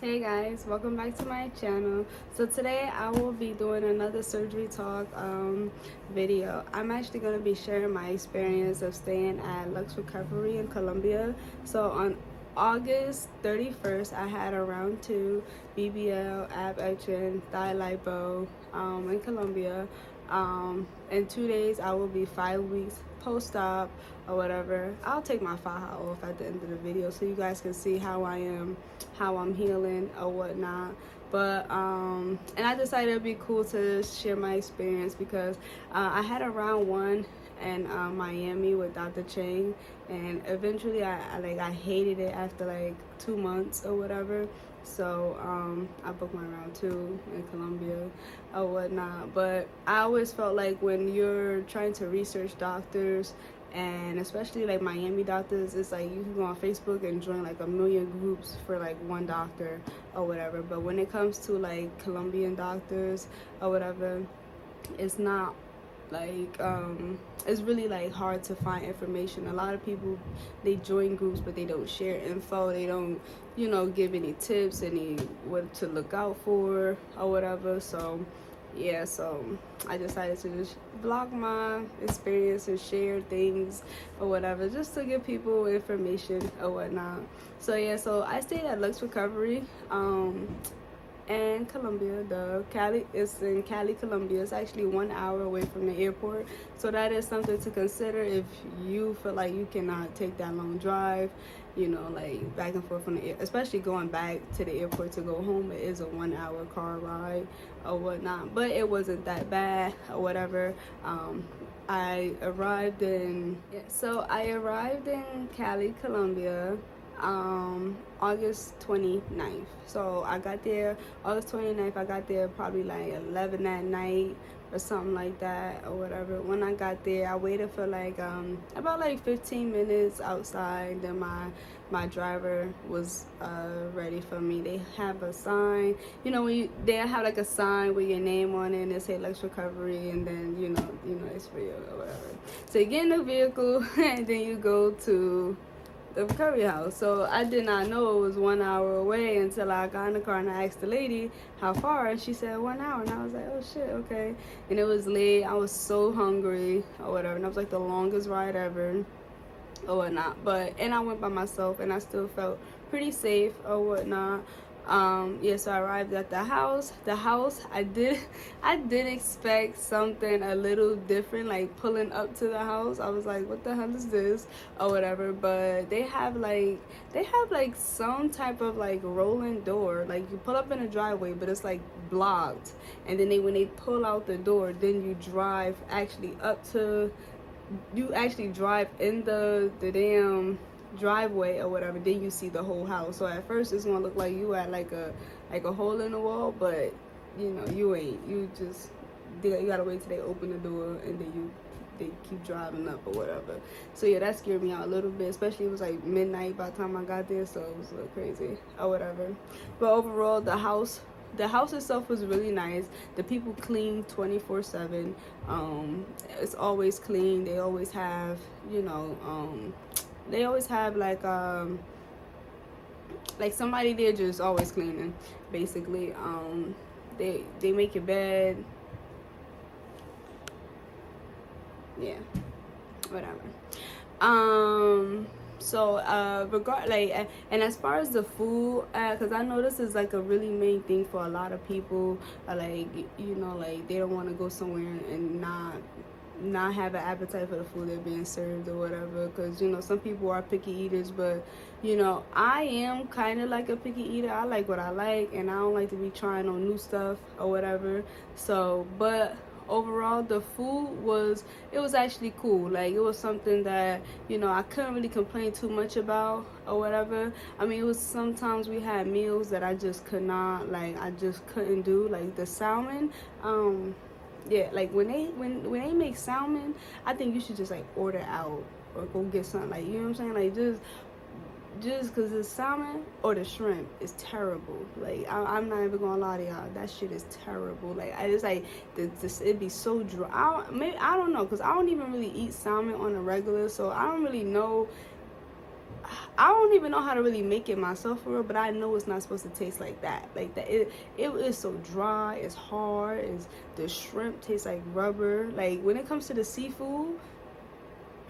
Hey guys, welcome back to my channel. So today I will be doing another surgery talk video. I'm actually going to be sharing my experience of staying at Lluxe Recovery in Colombia. So on August 31st, I had a round 2 BBL, ab action, thigh lipo in Colombia. In 2 days I will be 5 weeks post-op or whatever. I'll take my faja off at the end of the video so you guys can see how I am, how I'm healing or whatnot. But and I decided it'd be cool to share my experience because I had a round 1 in Miami with Dr. Chang, and eventually I hated it after like 2 months or whatever. So I booked my round 2 in Colombia or whatnot. But I always felt like when you're trying to research doctors, and especially like Miami doctors, it's like you can go on Facebook and join like a million groups for like one doctor or whatever. But when it comes to like Colombian doctors or whatever, it's not like it's really like hard to find information. A lot of people, they join groups but they don't share info, they don't, you know, give any tips, any what to look out for or whatever. So yeah, so I decided to just vlog my experience and share things or whatever, just to give people information or whatnot. So yeah, so I stayed at Lluxe Recovery and Colombia. The Cali is in Cali, Colombia. It's actually 1 hour away from the airport, so that is something to consider if you feel like you cannot take that long drive, you know, like back and forth from the air, especially going back to the airport to go home. It is a 1 hour car ride or whatnot, but it wasn't that bad or whatever. I arrived in Cali, Colombia August 29th. So I got there August 29th. I got there probably like 11 at night or something like that or whatever. When I got there, I waited for like about like 15 minutes outside. Then my driver was ready for me. They have a sign, you know, when they have like a sign with your name on it and they say Lluxe Recovery, and then you know it's for you or whatever. So you get in the vehicle and then you go to the recovery house. So I did not know it was 1 hour away until I got in the car and I asked the lady how far, and she said 1 hour, and I was like, oh shit, okay. And it was late, I was so hungry or whatever, and it was like the longest ride ever or whatnot. But and I went by myself and I still felt pretty safe or whatnot. Yeah, so I arrived at the house. I did expect something a little different, like pulling up to the house. I was like, what the hell is this or whatever. But they have like some type of like rolling door. Like you pull up in a driveway, but it's like blocked, and then when they pull out the door, then you drive actually up to, you actually drive in the damn driveway or whatever. Then you see the whole house. So at first it's gonna look like you at like a hole in the wall, but you know you ain't. You gotta wait till they open the door and then they keep driving up or whatever. So yeah, that scared me out a little bit, especially it was like midnight by the time I got there, so it was a little crazy or whatever. But overall, the house itself was really nice. The people clean 24/7. It's always clean. They always have, you know, they always have like somebody there just always cleaning, basically. They make your bed. Yeah, whatever. So and as far as the food, because I know this is like a really main thing for a lot of people, like, you know, like they don't want to go somewhere and not have an appetite for the food they're being served or whatever, because you know some people are picky eaters. But you know, I am kind of like a picky eater. I like what I like, and I don't like to be trying on new stuff or whatever. So but overall, the food was actually cool. Like it was something that, you know, I couldn't really complain too much about or whatever. I mean, it was sometimes we had meals that I just could not, like I just couldn't do, like the salmon. Yeah, like when they make salmon, I think you should just like order out or go get something, like, you know what I'm saying, like just because the salmon or the shrimp is terrible. Like I'm not even gonna lie to y'all, that shit is terrible. Like I just like it'd be so dry. I don't know, because I don't even really eat salmon on a regular, so I don't really know I don't even know how to really make it myself for real, but I know it's not supposed to taste like that. Like that, it is so dry. It's hard. The shrimp tastes like rubber. Like when it comes to the seafood,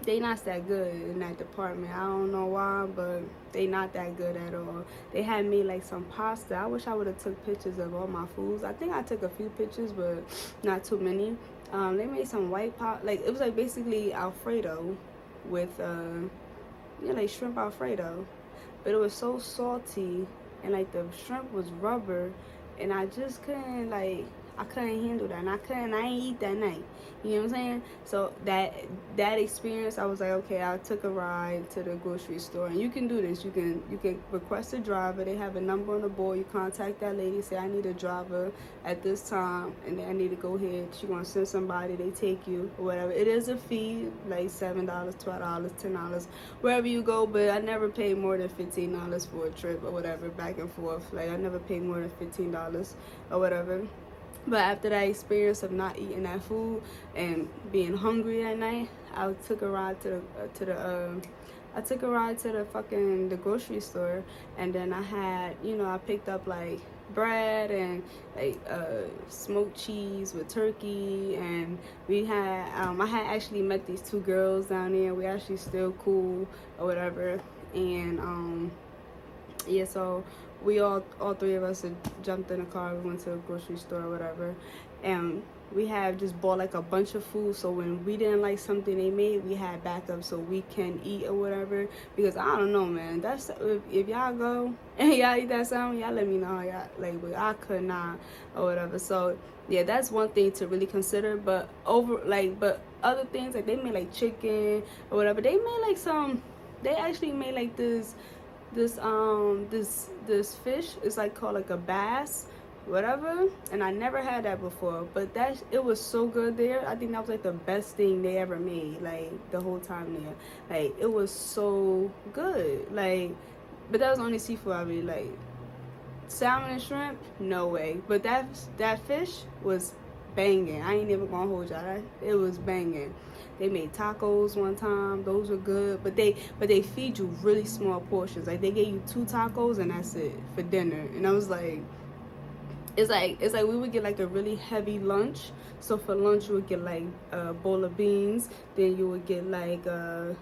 they not that good in that department. I don't know why, but they not that good at all. They had made like some pasta. I wish I would have took pictures of all my foods. I think I took a few pictures, but not too many. They made some white pot, like it was like basically Alfredo with like shrimp Alfredo, but it was so salty and like the shrimp was rubber, and I just couldn't I couldn't handle that, and I ain't eat that night. You know what I'm saying? So that experience, I was like, okay, I took a ride to the grocery store, and you can do this. You can request a driver. They have a number on the board. You contact that lady, say I need a driver at this time, and then I need to go here. She gonna send somebody. They take you or whatever. It is a fee, like $7, $12, $10, wherever you go. But I never paid more than $15 for a trip or whatever, back and forth. Like I never paid more than $15 or whatever. But after that experience of not eating that food and being hungry at night, I took a ride to the grocery store, and then I had, I picked up like bread and like smoked cheese with turkey, and we had I had actually met these two girls down there. We actually still cool or whatever, and yeah, so we all three of us had jumped in the car. We went to the grocery store or whatever, and we have just bought like a bunch of food, so when we didn't like something they made, we had backup so we can eat or whatever. Because I don't know, man, that's if y'all go and y'all eat that salmon, y'all let me know how y'all like, but I could not or whatever. So yeah, that's one thing to really consider. But but other things, like they made like chicken or whatever. They actually made like this fish is like called like a bass, whatever, and I never had that before, but it was so good there. I think that was like the best thing they ever made, like the whole time there. Like it was so good, like, but that was the only seafood I really like. Salmon and shrimp, no way. But that fish was banging. I ain't even gonna hold y'all. It was banging. They made tacos one time. Those were good. But they feed you really small portions. Like they gave you 2 tacos and that's it for dinner. And I was like, it's like we would get like a really heavy lunch. So for lunch you would get like a bowl of beans. Then you would get like a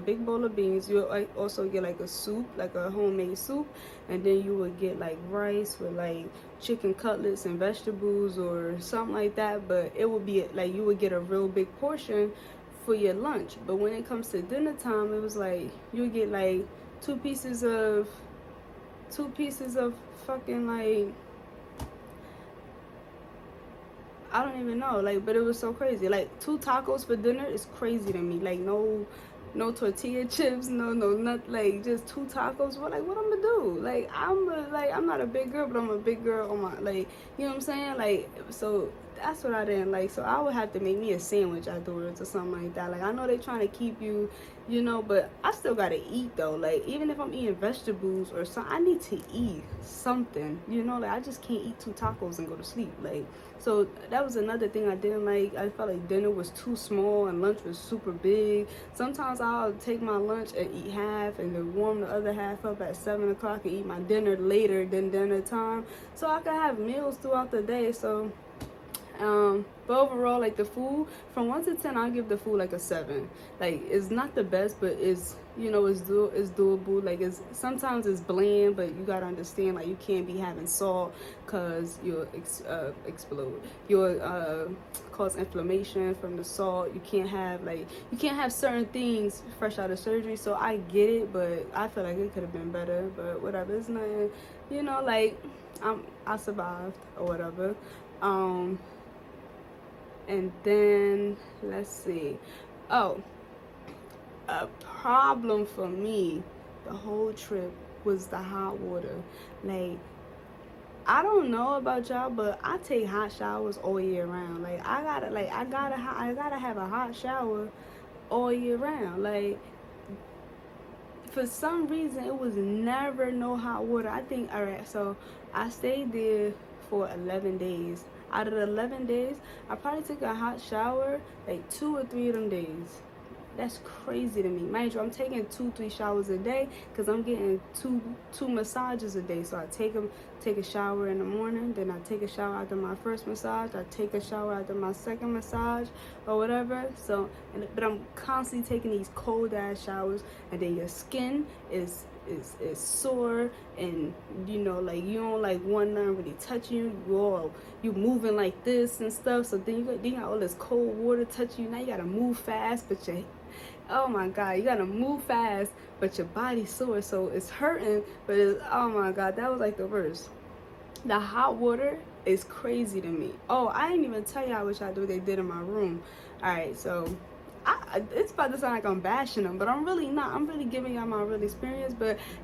big bowl of beans. You would also get like a soup, like a homemade soup, and then you would get like rice with like chicken cutlets and vegetables or something like that. But it would be like you would get a real big portion for your lunch. But when it comes to dinner time, it was like you would get like two pieces of fucking like, I don't even know, like, but it was so crazy. Like 2 tacos for dinner is crazy to me. Like no tortilla chips, no nothing, like just 2 tacos. What I'm gonna do? Like I'm not a big girl, but I'm a big girl on my, like, you know what I'm saying? Like, so that's what I didn't like. So I would have to make me a sandwich afterwards or something like that. Like I know they trying to keep you, but I still gotta eat though. Like even if I'm eating vegetables or something, I need to eat something. Like I just can't eat 2 tacos and go to sleep. Like, so that was another thing I didn't like. I felt like dinner was too small and lunch was super big. Sometimes I'll take my lunch and eat half and then warm the other half up at 7 o'clock and eat my dinner later than dinner time, so I can have meals throughout the day. So but overall, like the food, from 1 to 10, I'll give the food like a 7. Like it's not the best, but it's it's doable. Like sometimes it's bland, but you gotta understand, like you can't be having salt because you'll explode. You'll cause inflammation from the salt. You can't have certain things fresh out of surgery. So I get it, but I feel like it could have been better. But whatever, it's nothing. Like I survived or whatever. And then let's see. Oh, a problem for me the whole trip was the hot water. Like I don't know about y'all, but I take hot showers all year round. Like I gotta have a hot shower all year round. Like for some reason it was never no hot water. I think, all right, so I stayed there for 11 days. Out of the 11 days, I probably took a hot shower like 2 or 3 of them days. That's crazy to me. Mind you, I'm taking 2-3 showers a day because I'm getting two massages a day. So I take a shower in the morning, then I take a shower after my first massage, I take a shower after my second massage or whatever. So, but I'm constantly taking these cold ass showers, and then your skin is sore, and you know, like you don't like want nothing really touching you. You moving like this and stuff. So then you got all this cold water touching you. Now you gotta move fast, but oh my god, you gotta move fast, but your body's sore, so it's hurting. But oh my god, that was like the worst. The hot water is crazy to me. Oh, I didn't even tell y'all what they did in my room. All right, so it's about to sound like I'm bashing them, but I'm really not. I'm really giving y'all my real experience,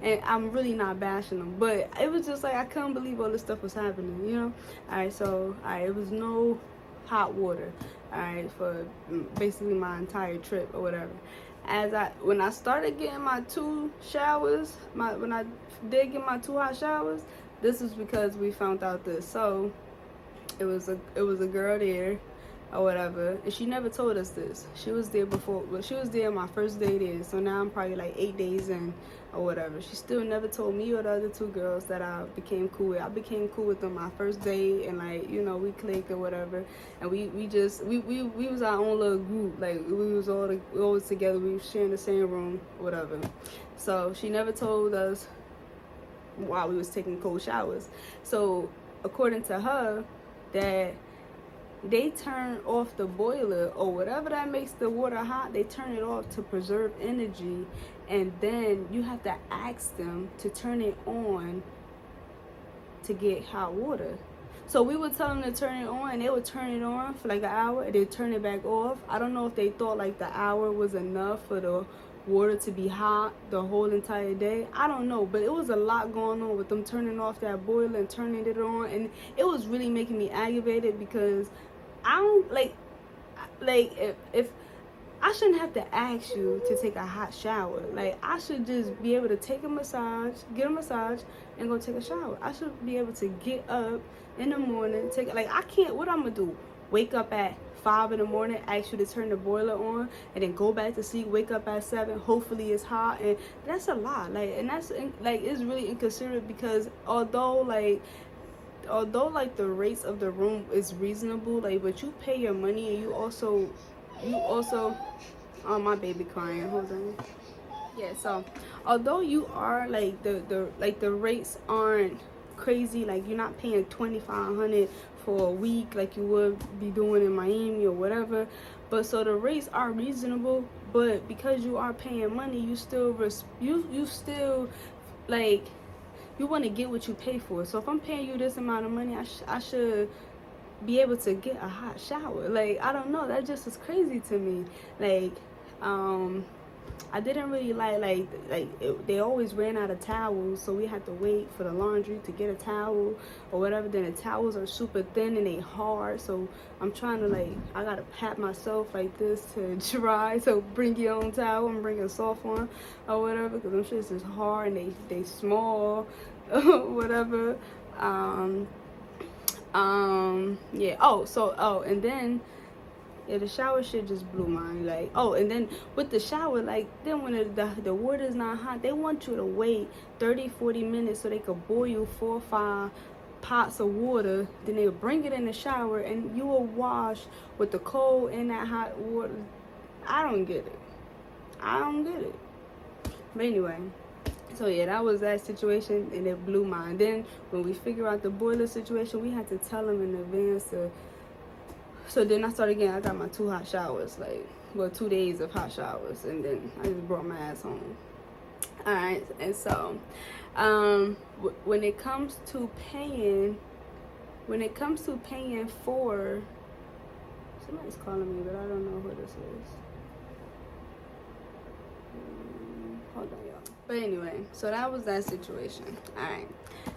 and I'm really not bashing them. But it was just like I couldn't believe all this stuff was happening, you know. All right, so it was no hot water, all right, for basically my entire trip or whatever. When I started getting my 2 showers, when I did get my 2 hot showers, this was because we found out this. So it was a girl there or whatever, and she never told us this. She was there before, but she was there my first day there. So now I'm probably like 8 days in or whatever. She still never told me or the other 2 girls that I became cool with. I became cool with them my first day, and like, you know, we clicked or whatever, and we was our own little group. Like we was always together. We was sharing the same room, whatever. So she never told us while we was taking cold showers. So according to her, that they turn off the boiler or whatever that makes the water hot, they turn it off to preserve energy, and then you have to ask them to turn it on to get hot water. So we would tell them to turn it on, and they would turn it on for like an hour and then turn it back off. I don't know if they thought like the hour was enough for the water to be hot the whole entire day. I don't know, but it was a lot going on with them turning off that boiler and turning it on, and it was really making me aggravated because I don't like if I shouldn't have to ask you to take a hot shower. Like, I should just be able to take a massage, get a massage, and go take a shower. I should be able to get up in the morning, I can't, what I'm gonna do? Wake up at 5 in the morning, ask you to turn the boiler on, and then go back to sleep, wake up at 7, hopefully it's hot, and that's a lot. Like, and that's, like, it's really inconsiderate because although the rates of the room is reasonable, like, but you pay your money, and you also oh, my baby crying, hold on. Yeah, so although you are like the rates aren't crazy, like you're not paying $2,500 for a week like you would be doing in Miami or whatever, but so the rates are reasonable, but because you are paying money, you still like, you want to get what you pay for. So if I'm paying you this amount of money, I should be able to get a hot shower. Like, I don't know, that just is crazy to me. Like, I didn't really they always ran out of towels, so we had to wait for the laundry to get a towel or whatever. Then the towels are super thin and they hard, so I'm trying to I gotta pat myself like this to dry. So bring your own towel and bring a soft one or whatever, because them shits is hard and they small whatever. Yeah. And then the shower shit just blew mine. Like, and then with the shower, like, then when the water's not hot, they want you to wait 30-40 minutes so they could boil 4 or 5 pots of water. Then they'll bring it in the shower and you will wash with the cold and that hot water. I don't get it. But anyway, so yeah, that was that situation, and it blew mine. Then when we figure out the boiler situation, we had to tell them in advance. So then I started again. I got my 2 hot showers, 2 days of hot showers, and then I just brought my ass home. All right, and so when it comes to paying for, somebody's calling me, but I don't know who this is. Hold on, y'all. But anyway, so that was that situation. All right,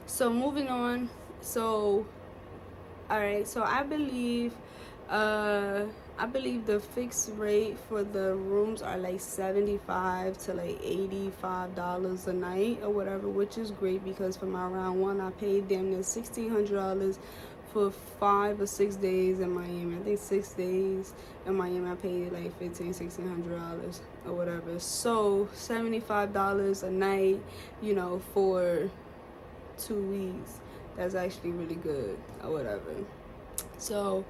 so moving on. So I believe the fixed rate for the rooms are like $75 to like $85 a night or whatever, which is great because for my round 1 I paid damn near $1,600 for 5 or 6 days in Miami. I think 6 days in Miami. I paid like $1,500-$1,600 or whatever. So $75 a night, you know, for 2 weeks. That's actually really good or whatever. So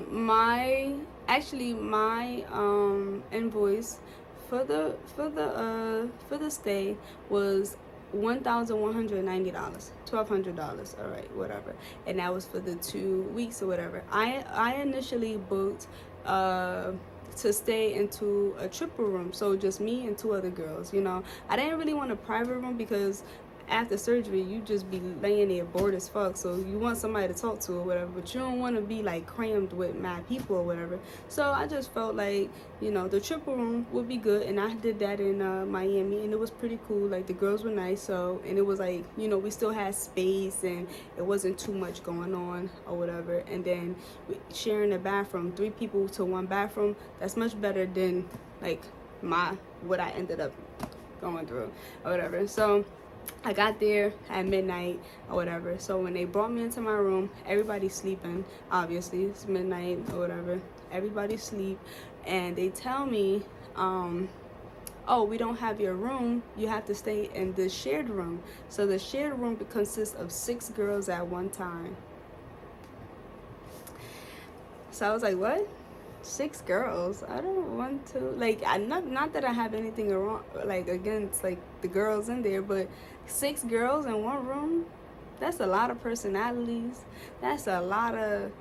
my invoice for the stay was $1,190, $1,200. All right, whatever. And that was for the 2 weeks or whatever. I initially booked to stay into a triple room, so just me and 2 other girls. You know, I didn't really want a private room because after surgery you just be laying there bored as fuck, so you want somebody to talk to or whatever, but you don't want to be like crammed with mad people or whatever. So I just felt like, you know, the triple room would be good, and I did that in Miami, and it was pretty cool. Like, the girls were nice, so, and it was like, you know, we still had space and it wasn't too much going on or whatever. And then sharing a bathroom, 3 people to 1 bathroom, that's much better than like what I ended up going through or whatever. So I got there at midnight or whatever. So when they brought me into my room, everybody's sleeping. Obviously, it's midnight or whatever. Everybody's asleep, and they tell me, oh, we don't have your room. You have to stay in the shared room. So the shared room consists of 6 girls at one time. So I was like, what? 6 girls? I don't want to, like, not that I have anything wrong, like, against like the girls in there, but 6 girls in one room, that's a lot of personalities. That's a lot of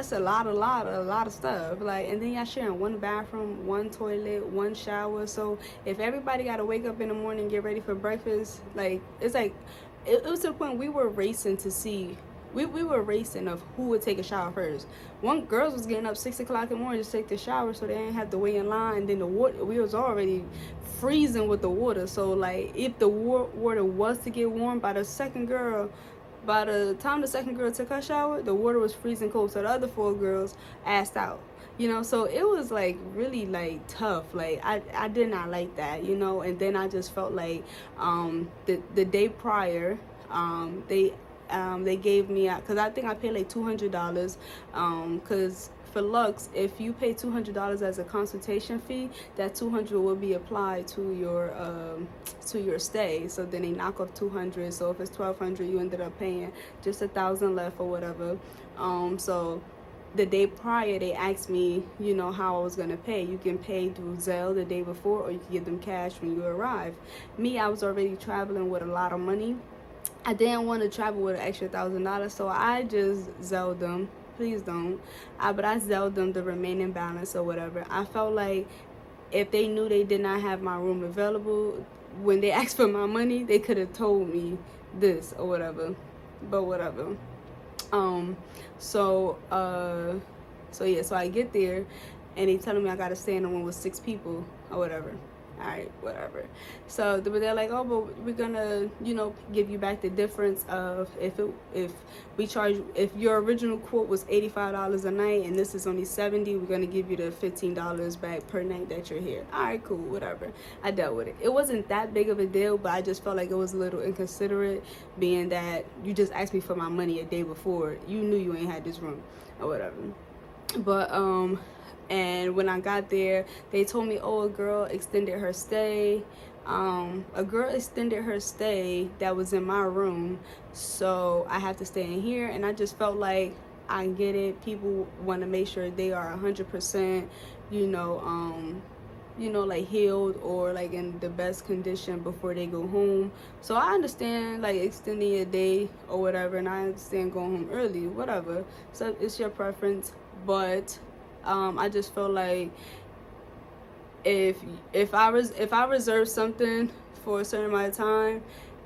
stuff. Like, and then y'all sharing 1 bathroom, 1 toilet, 1 shower. So if everybody got to wake up in the morning and get ready for breakfast, like, it's like, it was to the point we were racing to see. We were racing of who would take a shower first. Girls was getting up 6 o'clock in the morning to take the shower, so they didn't have to wait in line. And then the water, we was already freezing with the water. So like, if the water was to get warm, by the time the second girl took her shower, the water was freezing cold. So the other 4 girls assed out. You know, so it was like really like tough. Like, I did not like that, you know. And then I just felt like the day prior, they gave me, because I think I paid like $200, because for Lluxe, if you pay $200 as a consultation fee, that $200 will be applied to your stay. So then they knock off $200. So if it's $1,200, you ended up paying just $1,000 left or whatever. So the day prior, they asked me, you know, how I was gonna pay. You can pay through Zelle the day before, or you can give them cash when you arrive. Me, I was already traveling with a lot of money. I didn't want to travel with an extra $1,000, so I just Zelled them. Please don't. But I Zelled them the remaining balance or whatever. I felt like if they knew they did not have my room available, when they asked for my money, they could have told me this or whatever. But whatever. So yeah, so I get there, and they telling me I gotta stay in the room with 6 people or whatever. All right, whatever. So but they're like, oh, but we're gonna, you know, give you back the difference of if your original quote was $85 a night and this is only $70, we're gonna give you the $15 back per night that you're here. All right, cool, whatever. I dealt with it. It wasn't that big of a deal, but I just felt like it was a little inconsiderate, being that you just asked me for my money a day before. You knew you ain't had this room or whatever. But and when I got there, they told me, oh, a girl extended her stay. A girl extended her stay that was in my room, so I have to stay in here. And I just felt like, I get it. People want to make sure they are 100%, you know, like healed or like in the best condition before they go home. So I understand like extending a day or whatever, and I understand going home early, whatever. So it's your preference, but I just feel like if I reserve something for a certain amount of time,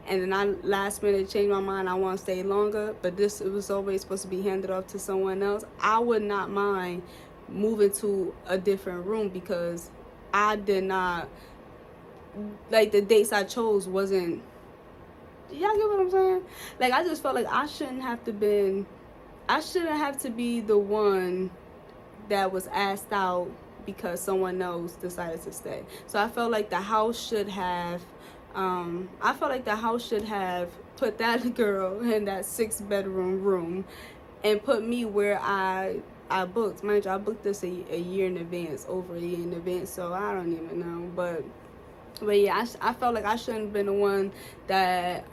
and then I last minute change my mind, I want to stay longer, but it was always supposed to be handed off to someone else, I would not mind moving to a different room, because I did not, like, the dates I chose wasn't, y'all get what I'm saying? Like, I just felt like I shouldn't have to be the one that was asked out because someone else decided to stay. So I felt like the house should have put that girl in that 6-bedroom room and put me where I booked. Mind you, I booked this a year in advance, over a year in advance, so I don't even know. But yeah, I felt like I shouldn't have been the one that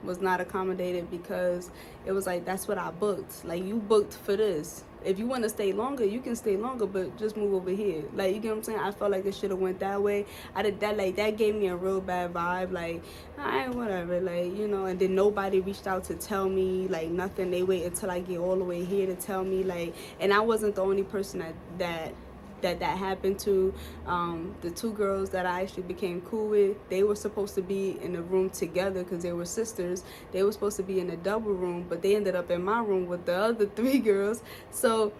was not accommodated, because it was like, that's what I booked. Like, you booked for this. If you want to stay longer, you can stay longer, but just move over here. Like, you get what I'm saying? I felt like it should have went that way. I did that, like, that gave me a real bad vibe. Like, alright, whatever, like, you know. And then nobody reached out to tell me, like, nothing. They wait until I get all the way here to tell me, like. And I wasn't the only person that happened to. The two girls that I actually became cool with, they were supposed to be in the room together because they were sisters. They were supposed to be in a double room, but they ended up in my room with the other three girls. So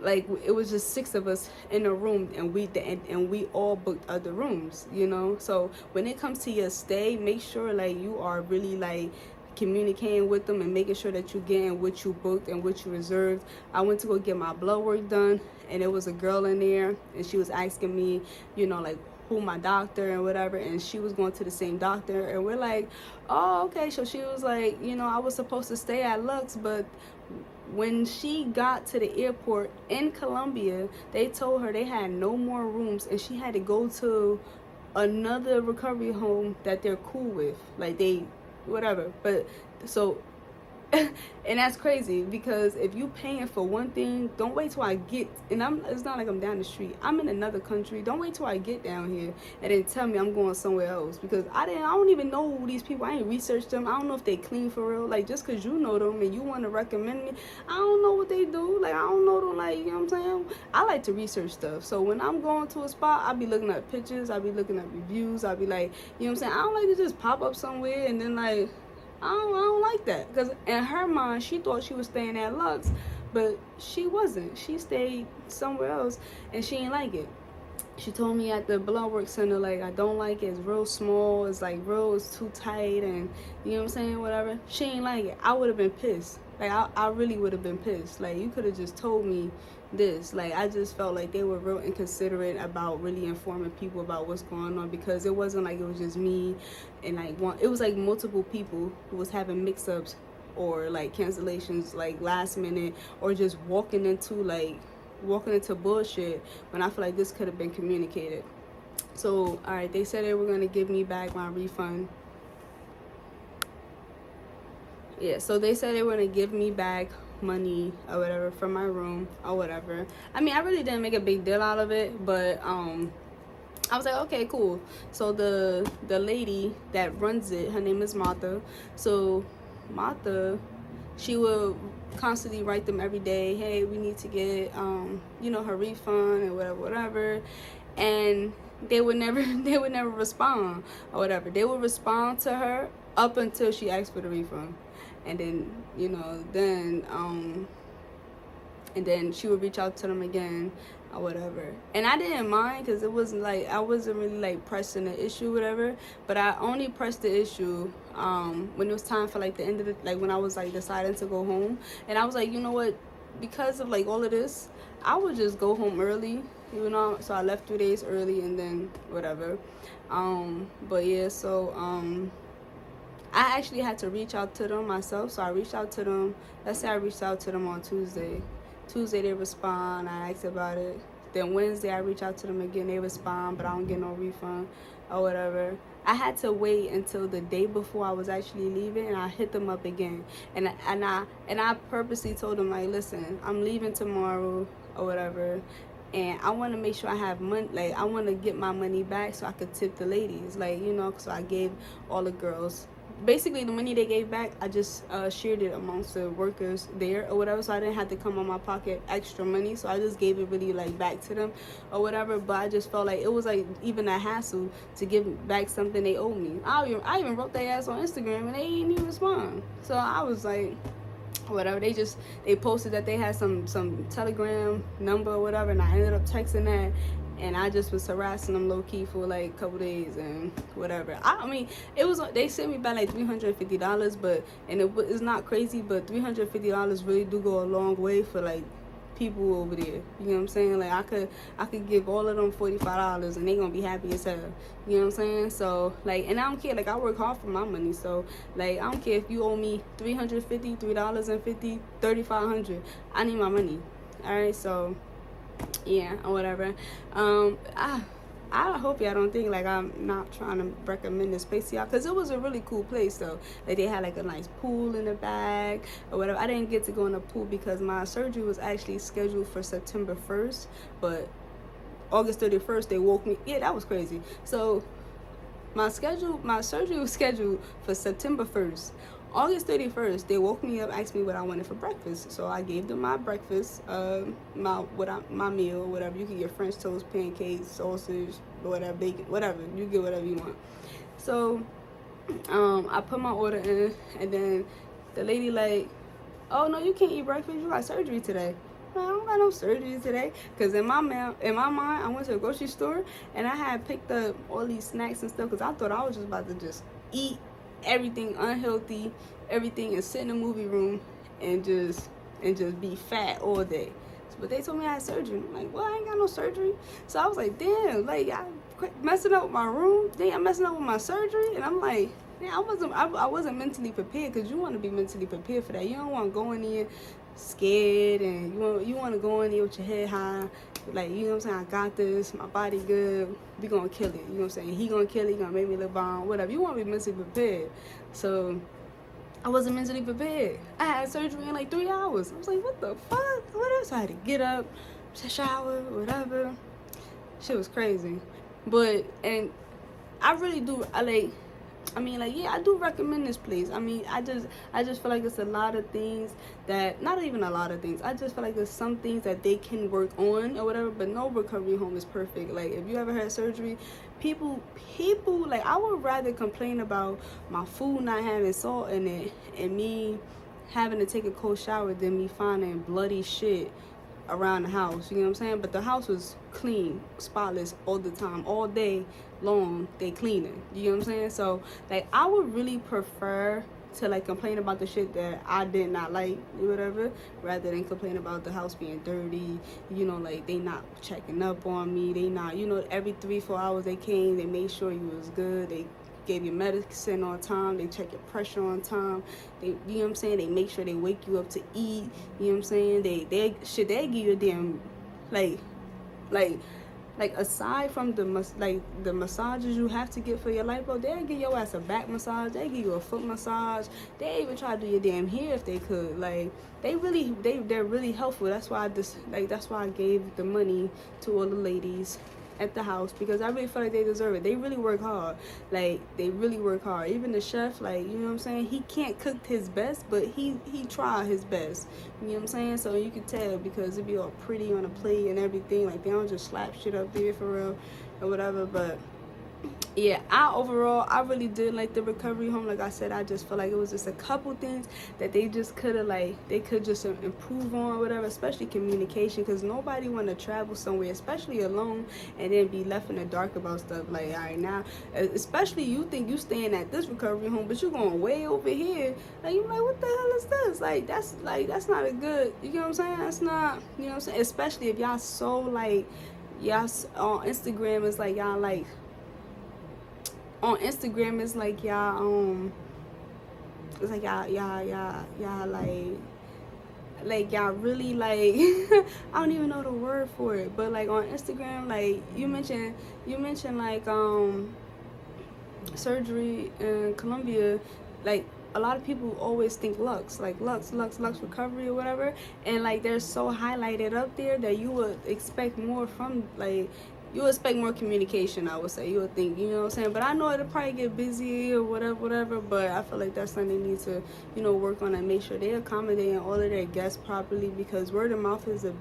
like, it was just 6 of us in a room, and we all booked other rooms, you know. So when it comes to your stay, make sure like you are really like communicating with them and making sure that you're getting what you booked and what you reserved. I went to go get my blood work done, and there was a girl in there, and she was asking me, you know, like, who my doctor and whatever, and she was going to the same doctor, and we're like, oh, okay. So she was like, you know, I was supposed to stay at Lux, but when she got to the airport in Colombia, they told her they had no more rooms, and she had to go to another recovery home that they're cool with, like, they whatever. But so and that's crazy, because if you paying for one thing, don't wait till I get, and it's not like I'm down the street, I'm in another country. Don't wait till I get down here and then tell me I'm going somewhere else, because I don't even know these people. I ain't researched them. I don't know if they clean for real. Like, just because you know them and you want to recommend me, I don't know what they do. Like, I don't know them. Like, you know what I'm saying? I like to research stuff. So when I'm going to a spot, I be looking at pictures, I be looking at reviews, I be like, you know what I'm saying? I don't like to just pop up somewhere and then like, I don't like that, because in her mind, she thought she was staying at Lux, but she wasn't. She stayed somewhere else, and she didn't like it. She told me at the blood work center, like, I don't like it. It's real small. It's like real, it's too tight, and you know what I'm saying, whatever. She ain't like it. I would have been pissed. Like, I really would have been pissed. Like, you could have just told me this. Like, I just felt like they were real inconsiderate about really informing people about what's going on, because it wasn't like it was just me and like it was like multiple people who was having mix-ups or like cancellations like last minute, or just walking into bullshit, when I feel like this could have been communicated. So all right, they said they were going to give me back my refund. Yeah, so they said they were going to give me back money or whatever from my room or whatever. I mean, I really didn't make a big deal out of it, but I was like, okay, cool. So the lady that runs it, her name is Martha. So Martha, she would constantly write them every day, hey, we need to get you know, her refund and whatever. And they would never respond or whatever. They would respond to her up until she asked for the refund. And then, you know, and then she would reach out to them again or whatever. And I didn't mind, because it wasn't like, I wasn't really like pressing the issue, whatever. But I only pressed the issue when it was time for like the end of the, like when I was like deciding to go home. And I was like, you know what, because of like all of this, I would just go home early, you know. So I left 3 days early, and then whatever. But yeah, so I actually had to reach out to them myself. So I reached out to them. Let's say I reached out to them on Tuesday. Tuesday they respond, I asked about it. Then Wednesday I reach out to them again, they respond, but I don't get no refund or whatever. I had to wait until the day before I was actually leaving, and I hit them up again. And I purposely told them, like, listen, I'm leaving tomorrow or whatever, and I want to make sure I have money. Like, I want to get my money back so I could tip the ladies, like, you know. So I gave all the girls, basically the money they gave back, I just shared it amongst the workers there or whatever, so I didn't have to come on my pocket extra money. So I just gave it really like back to them or whatever. But I just felt like it was like even a hassle to give back something they owed me. I even wrote their ass on Instagram, and they didn't even respond. So I was like, whatever. They posted that they had some Telegram number or whatever, and I ended up texting that. And I just was harassing them low-key for like a couple days and whatever. I mean, it was, they sent me back like $350, but, and it's not crazy, but $350 really do go a long way for like people over there. You know what I'm saying? Like I could give all of them $45 and they gonna be happy as hell. You know what I'm saying? So like, and I don't care. Like I work hard for my money. So like I don't care if you owe me $3.50, $3500. I need my money. All right. So yeah, or whatever. I hope y'all don't think like I'm not trying to recommend this place to y'all, because it was a really cool place though. Like they had like a nice pool in the back or whatever. I didn't get to go in the pool because my surgery was actually scheduled for September 1st, but August 31st they woke me. Yeah, that was crazy. So my surgery was scheduled for September 1st. August 31st, they woke me up, asked me what I wanted for breakfast. So I gave them my breakfast, my meal, whatever. You can get French toast, pancakes, sausage, whatever, bacon, whatever. You get whatever you want. So I put my order in, and then the lady like, oh no, you can't eat breakfast. You got surgery today. I don't got no surgery today, because in my mind, I went to a grocery store and I had picked up all these snacks and stuff because I thought I was just about to just eat everything unhealthy, everything, and sit in the movie room and just be fat all day. But they told me I had surgery. I'm like, well, I ain't got no surgery. So I was like, damn, like I quit messing up with my room. Then I'm messing up with my surgery, and I'm like, yeah, I wasn't mentally prepared, because you want to be mentally prepared for that. You don't want to go in there scared, and you want to go in there with your head high, like, you know what I'm saying, I got this, my body good, we gonna kill it, you know what I'm saying, he gonna kill it, he gonna make me look bomb, whatever. You want to be mentally prepared. So I wasn't mentally prepared. I had surgery in like 3 hours. I was like, what the fuck, what else? I had to get up, shower, whatever. Shit was crazy. But, and I really do, yeah, I do recommend this place. I just feel like it's a lot of things that, not even a lot of things, I just feel like there's some things that they can work on or whatever, but no recovery home is perfect. Like, if you ever had surgery, people, like, I would rather complain about my food not having salt in it and me having to take a cold shower than me finding bloody shit around the house. You know what I'm saying? But the house was clean, spotless all the time, all day long. They cleaning. You know what I'm saying? So like, I would really prefer to like complain about the shit that I did not like or whatever, rather than complain about the house being dirty. You know, like they not checking up on me. They not, you know, every 3-4 hours they came, they made sure you was good. They gave you medicine on time. They check your pressure on time. They, you know what I'm saying, they make sure they wake you up to eat. You know what I'm saying? They give you a damn like aside from the massages you have to get for your lipo, they'll give your ass a back massage, they give you a foot massage, they even try to do your damn hair if they could. Like, they're really helpful. That's why that's why I gave the money to all the ladies at the house, because I really feel like they deserve it. They really work hard. Like, they really work hard. Even the chef, like, you know what I'm saying, he can't cook his best, but he tried his best. You know what I'm saying? So you can tell, because it be all pretty on a plate and everything. Like, they don't just slap shit up there for real or whatever. But yeah, I really did like the recovery home. Like I said, I just feel like it was just a couple things that they just could have, like, they could just improve on or whatever, especially communication, because nobody want to travel somewhere, especially alone, and then be left in the dark about stuff. Like, all right, now, especially you think you staying at this recovery home, but you going way over here. Like, you like, what the hell is this? Like, that's not a good, you know what I'm saying? That's not, you know what I'm saying? Especially if y'all so, like, y'all on Instagram is like, y'all like, on Instagram it's like y'all it's like y'all like y'all really like I don't even know the word for it, but like on Instagram, like you mentioned like surgery in Colombia, like a lot of people always think Lux recovery or whatever, and like they're so highlighted up there that you would expect more from, like, you would expect more communication, I would say. You would think, you know what I'm saying? But I know it'll probably get busy or whatever, but I feel like that's something they need to, you know, work on and make sure they're accommodating all of their guests properly, because word of mouth is the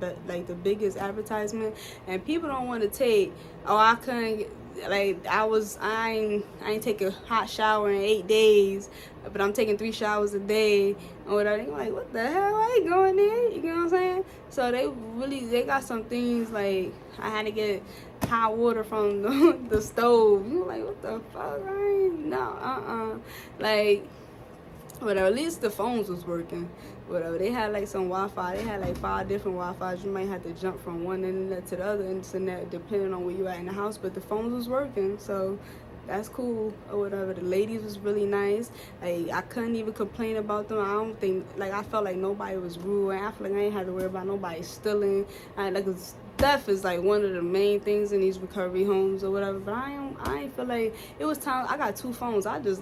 biggest advertisement, and people don't want to take, oh, I couldn't, like, I ain't take a hot shower in 8 days, but I'm taking 3 showers a day or whatever. They like, what the hell? I ain't going there. You know what I'm saying? So they got some things, like, I had to get hot water from the stove. You like, what the fuck? Like, whatever. At least the phones was working. Whatever. They had like some Wi-Fi. They had like 5 different Wi-Fi's. You might have to jump from one internet to the other internet depending on where you at in the house. But the phones was working, so that's cool or whatever. The ladies was really nice. Like I couldn't even complain about them. I don't think like I felt like nobody was rude. And I feel like I ain't had to worry about nobody stealing. Like theft is like one of the main things in these recovery homes or whatever. But I ain't feel like it was time. I got 2 phones. I just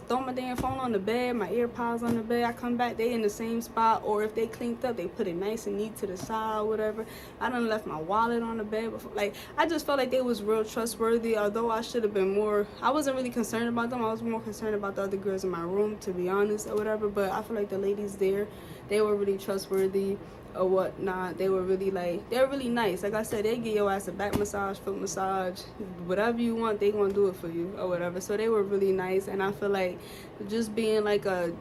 throw my damn phone on the bed, my AirPods on the bed. I come back, they in the same spot, or if they cleaned up, they put it nice and neat to the side or whatever. I done left my wallet on the bed before. Like I just felt like they was real trustworthy. Although I should have been more. I wasn't really concerned about them. I was more concerned about the other girls in my room, to be honest, or whatever. But I feel like the ladies there, they were really trustworthy or whatnot. They were really like, they're really nice. Like I said, they give your ass a back massage, foot massage, whatever you want, they gonna do it for you or whatever. So they were really nice, and I feel like just being like the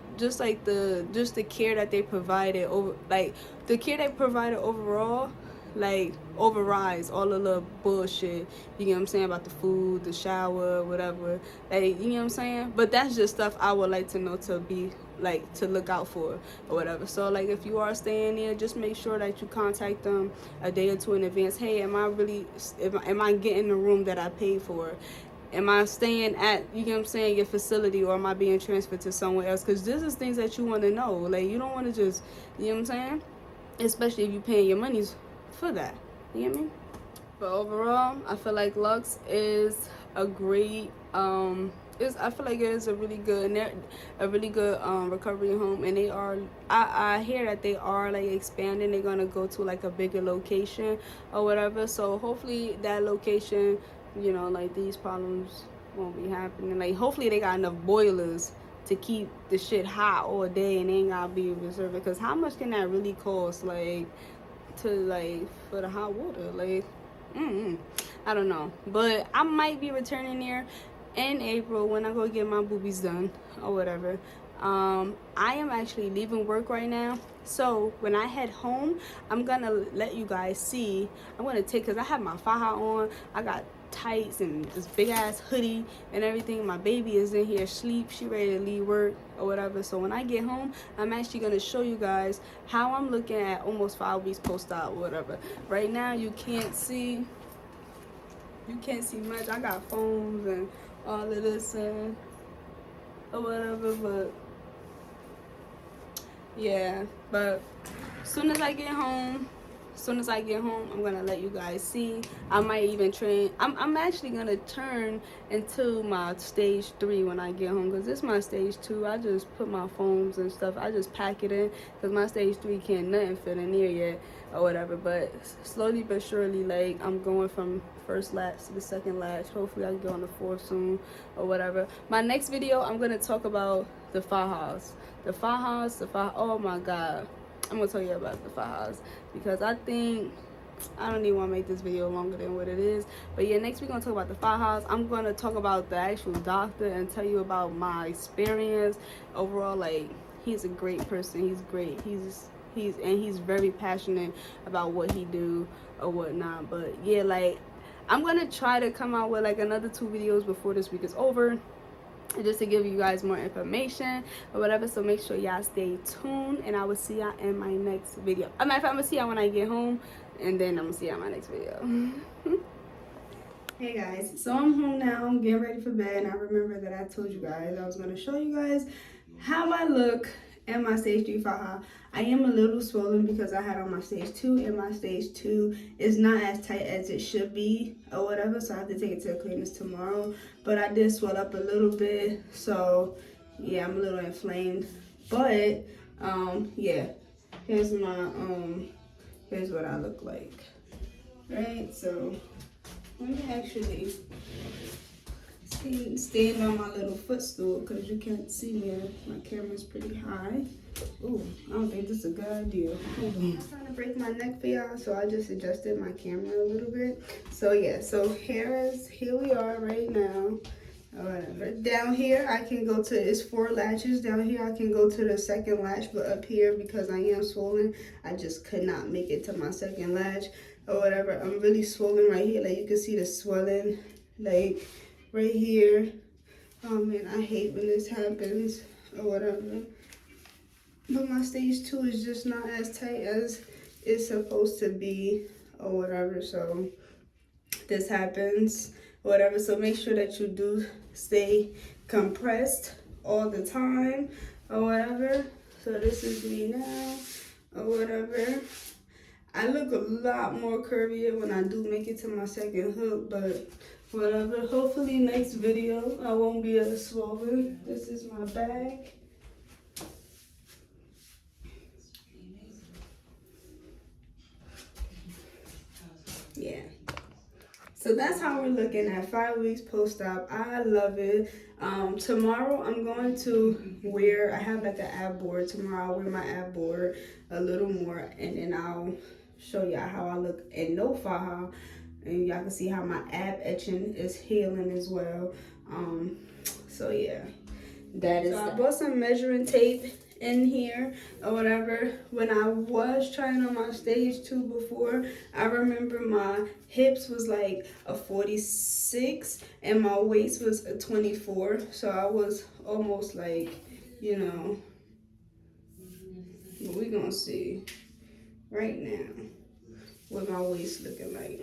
care that they provided over, like the care they provided overall, like overrides all the little bullshit, you know what I'm saying, about the food, the shower, whatever. Like, you know what I'm saying? But that's just stuff I would like to know, to be like to look out for or whatever. So like if you are staying there, just make sure that you contact them a day or 2 in advance. Hey, am I getting the room that I paid for? Am I staying at, you know what I'm saying, your facility, or am I being transferred to somewhere else? Because this is things that you want to know. Like you don't want to just, you know what I'm saying, especially if you're paying your monies for that, you get me? But overall, I feel like Lluxe is a great I feel like it is a really good, and they're a really good recovery home, and they are, I hear that they are like expanding. They're gonna go to like a bigger location or whatever, so hopefully that location, you know, like these problems won't be happening. Like hopefully they got enough boilers to keep the shit hot all day, and they ain't gotta be reserved, because how much can that really cost, like to like for the hot water? Like I don't know, but I might be returning there in April when I go get my boobies done or whatever. I am actually leaving work right now, so when I head home, I'm gonna let you guys see. I'm gonna take, because I have my faja on, I got tights and this big ass hoodie and everything. My baby is in here asleep, she ready to leave work or whatever. So when I get home, I'm actually gonna show you guys how I'm looking at almost 5 weeks post-op or whatever. Right now you can't see much. I got phones and all of this and or whatever, but yeah. But as soon as I get home, I'm gonna let you guys see. I might even train. I'm actually gonna turn into my stage 3 when I get home, because this is my stage 2. I just put my phones and stuff, I just pack it in, because my stage 3 can't nothing fit in there yet or whatever. But slowly but surely, like I'm going from first latch to the second latch. Hopefully I can go on the 4th soon or whatever. My next video, I'm gonna talk about the fajas. Oh my god, I'm gonna tell you about the fajas, because I don't even want to make this video longer than what it is. But yeah, next we're gonna talk about the fajas. I'm gonna talk about the actual doctor and tell you about my experience overall. Like, he's a great person. He's great. He's very passionate about what he do or whatnot. But yeah, like I'm gonna try to come out with like another 2 videos before this week is over, just to give you guys more information or whatever. So make sure y'all stay tuned, and I will see y'all in my next video. I'm gonna see y'all when I get home, and then I'm gonna see y'all in my next video. Hey guys, so I'm home now. I'm getting ready for bed, and I remember that I told you guys I was gonna show you guys how I look in my stage 3 faja. I am a little swollen because I had on my stage 2, and my stage 2 is not as tight as it should be or whatever, so I have to take it to the cleaners tomorrow. But I did swell up a little bit, so yeah, I'm a little inflamed. But yeah, here's what I look like, right? So let me actually stand on my little footstool, because you can't see me. My camera's pretty high. Ooh, I don't think this is a good idea. Hold on. I'm trying to break my neck for y'all, so I just adjusted my camera a little bit. So yeah, so here we are right now. Whatever. Down here I can go to, it's 4 latches. Down here I can go to the 2nd latch, but up here, because I am swollen, I just could not make it to my 2nd latch or whatever. I'm really swollen right here. Like you can see the swelling, like right here. Oh man, I hate when this happens or whatever. But my stage 2 is just not as tight as it's supposed to be or whatever. So this happens, whatever. So make sure that you do stay compressed all the time or whatever. So this is me now or whatever. I look a lot more curvier when I do make it to my second hook, but whatever. Hopefully next video I won't be as swollen. This is my bag. Yeah. So that's how we're looking at 5 weeks post-op. I love it. Tomorrow I'm going to wear, I have like an ab board. Tomorrow I'll wear my ab board a little more, and then I'll show y'all how I look in no faja. And y'all can see how my ab etching is healing as well. So yeah, that is. So I bought some measuring tape in here or whatever. When I was trying on my stage 2 before, I remember my hips was like a 46 and my waist was a 24. So I was almost like, you know, but we gonna see right now what my waist looking like.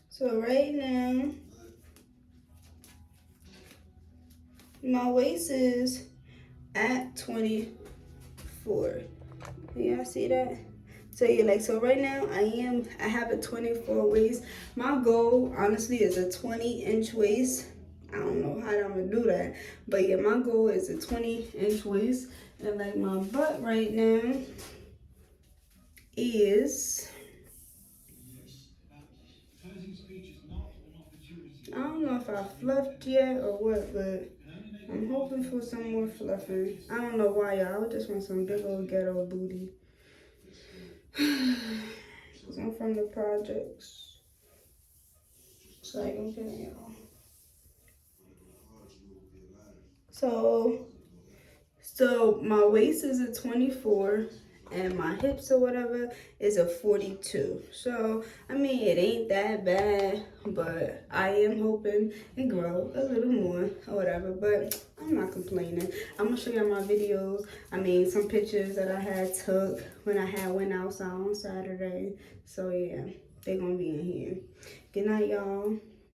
So right now, my waist is at 24. Y'all see that? So yeah, like, so right now I have a 24 waist. My goal honestly is a 20-inch waist. I don't know how I'm gonna do that, but yeah, my goal is a 20-inch waist. And like my butt right now is, I don't know if I fluffed yet or what, but I'm hoping for some more fluffing. I don't know why, y'all. I just want some big old ghetto booty. Cause I'm from the projects. It's like, okay, y'all. So my waist is a 24 and my hips or whatever is a 42. So, I mean, it ain't that bad, but I am hoping it grow a little more or whatever, but I'm not complaining. I'm gonna show y'all my videos. I mean, some pictures that I had took when I went outside on Saturday. So yeah, they gonna be in here. Good night, y'all.